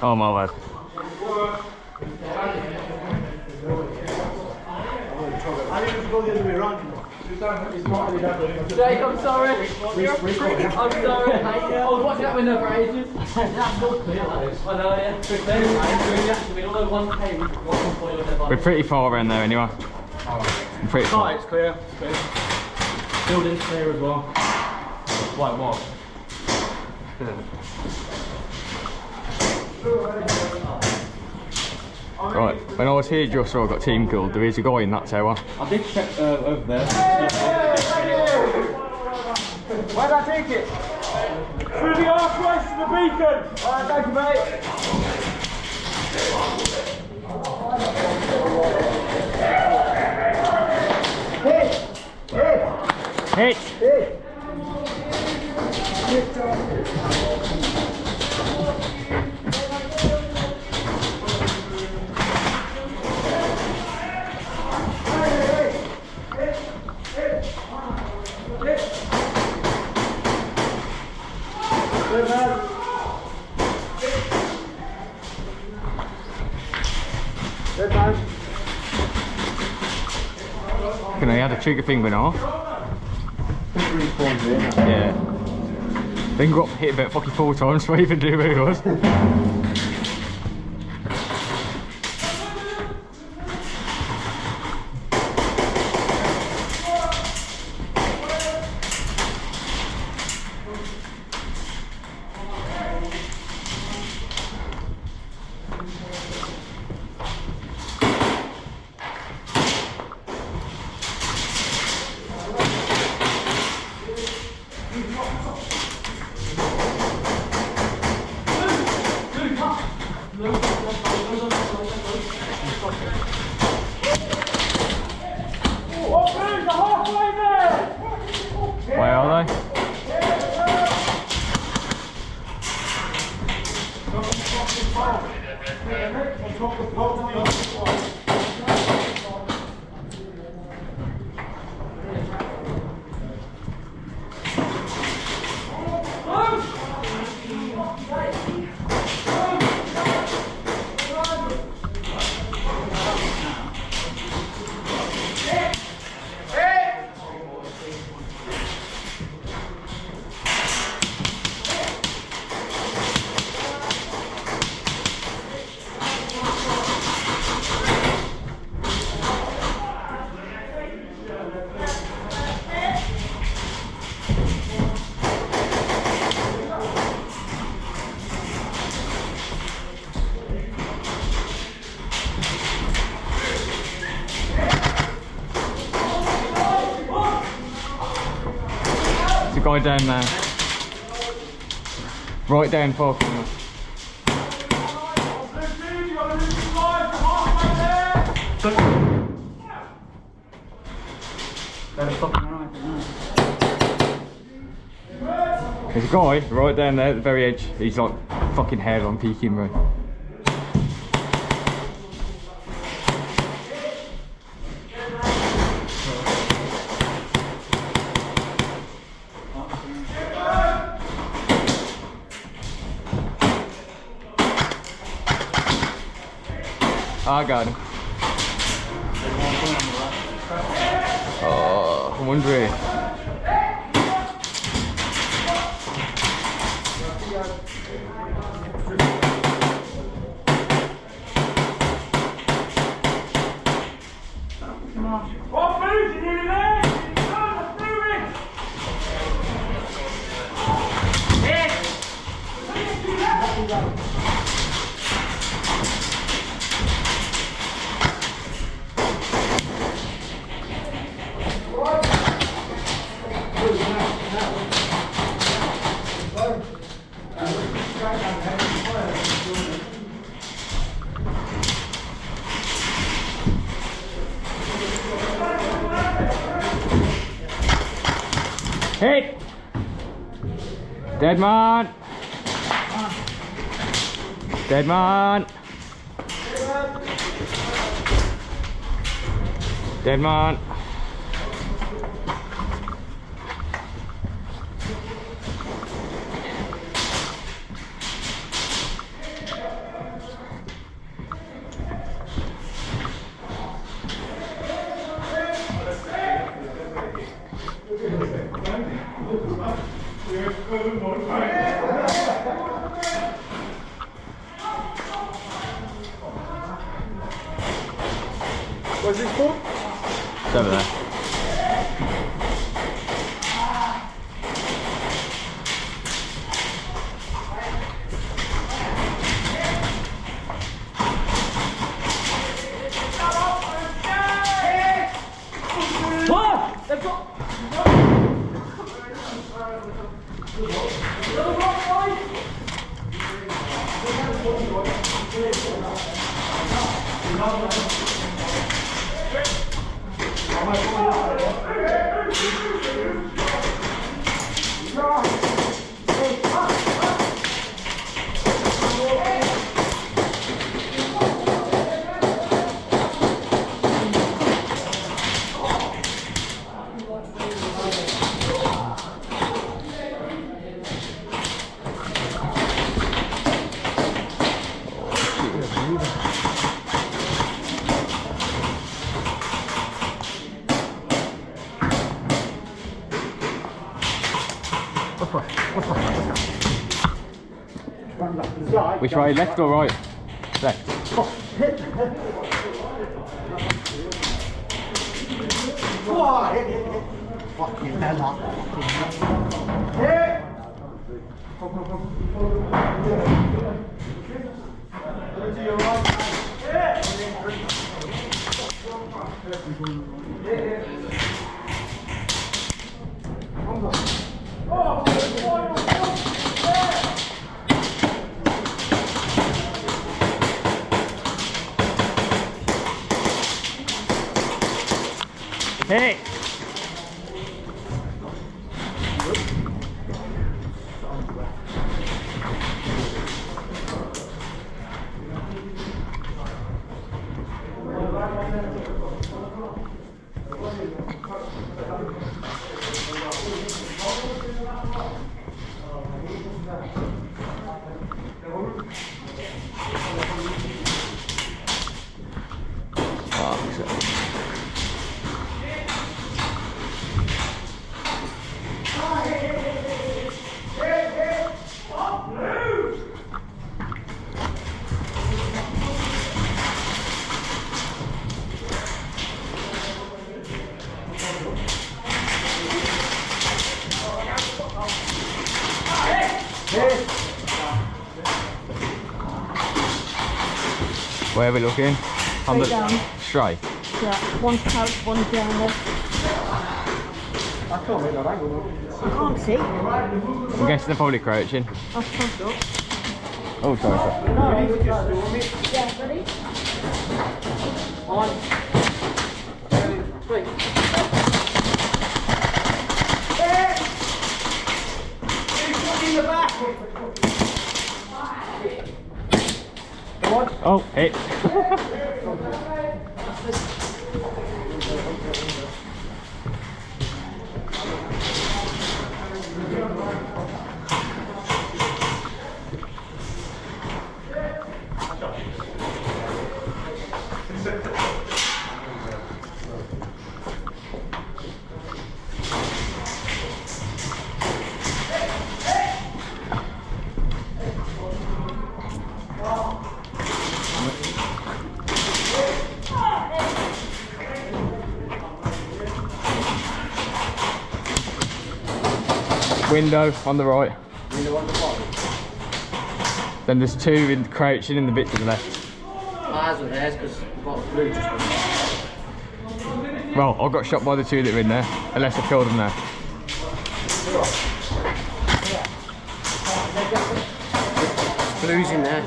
Oh my bad. I need to go the other way around. Jake, I'm sorry. I'm sorry. I was watching that window for ages. That's all clear. I know, yeah. We're pretty far around there anyway. We're pretty far. It's clear. Building's clear as well. Like what? Right, when I was here just so I got team killed, there is a guy in that tower. I did check over there. Where'd I take it? Through the archway to the beacon! Alright, thank you, mate. Hit! Hey! Can I had a trigger finger off? Yeah. Then got hit about fucking 4 times before I even knew where he was. Where are they? There's a guy down there. Right down far corner. There's a guy right down there at the very edge. He's like fucking hair on peeking me. I got him. Oh, I'm wondering. What food you nearly there? Oh, the food! Hit! Dead man! Dead man! Dead man! Where's this for? It's over there. Which way, left or right? Left. Fucking hell. Hey! Where are we looking? On the down. straight. Yeah, one's couch, one's down there. I can't make that angle. I can't see. I'm guessing they're probably crouching. That's fucked up. Oh, sorry. No, Just storm it. yeah, ready? On. 3. In the back. Oh, hit. Window on the right. Window on the bottom. Then there's two in crouching in the bit to the left. Ours and theirs because we've got blue just Well, I got shot by the two that were in there, unless I killed them there. blues in there.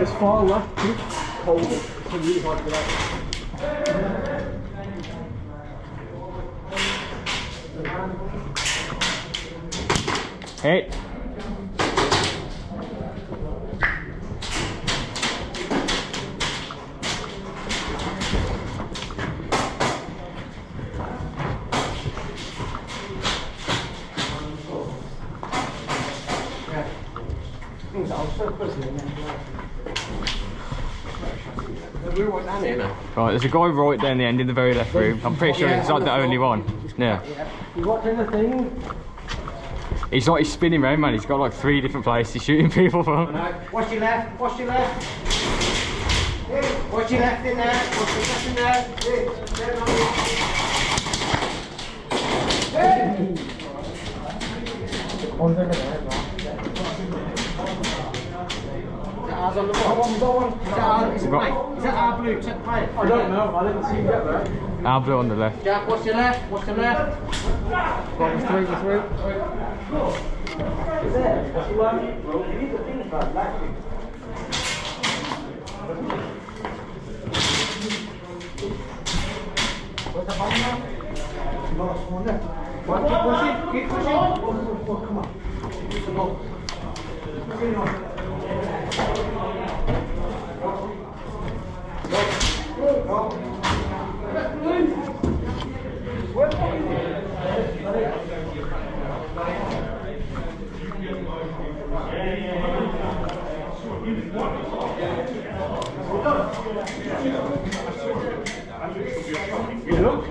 It's far left, it's cold, it's really hard to get out. Hey. Right, there's a guy right down the end in the very left room. I'm pretty sure he's like the only one. Yeah. You watching the thing? He's like, he's spinning around, man. He's got like 3 different places shooting people from. Watch your left, watch your left. Watch your left in there, watch your left in Ours on the bottom. Is that our blue? Check the plate. I don't know, I didn't see you get there. Our blue on the left. Jack, what's your left? What's your left? Go through. Is there? That's the one. You need to think about that. What's the button now? Last one there. Keep pushing. Come on. You look.